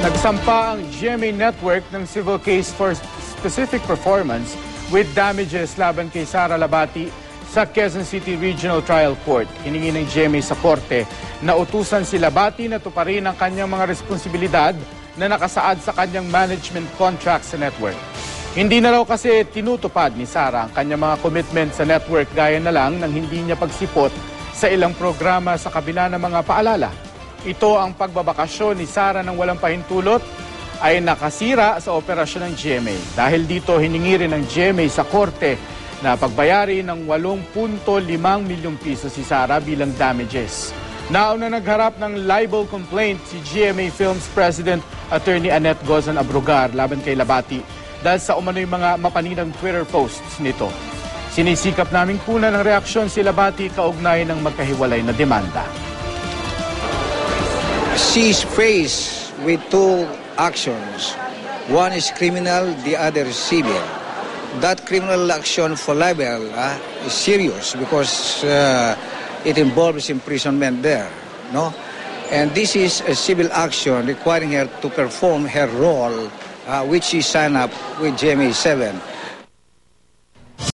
Nagsampa ang GMA Network ng civil case for specific performance with damages laban kay Sara Labati sa Quezon City Regional Trial Court. Hiningi ng GMA sa korte na utusan si Labati na tuparin ang kanyang mga responsibilidad na nakasaad sa kanyang management contract sa network. Hindi na raw kasi tinutupad ni Sara ang kanyang mga commitment sa network gaya na lang ng hindi niya pagsipot sa ilang programa sa kabila ng mga paalala. Ito ang pagbabakasyon ni Sara ng walang pahintulot ay nakasira sa operasyon ng GMA. Dahil dito hiningi rin ng GMA sa korte na pagbayari ng 8.5 milyong piso si Sara bilang damages. Nauna nagharap ng libel complaint si GMA Films President Attorney Annette Gozan Abrugar laban kay Labati dahil sa umano'y mga mapaninang Twitter posts nito. Sinisikap naming kunan ng reaksyon si Labati kaugnay ng magkahiwalay na demanda. She's faced with two actions. One is criminal, the other is civil. That criminal action for libel is serious because it involves imprisonment there, no? And this is a civil action requiring her to perform her role, which she signed up with GMA 7.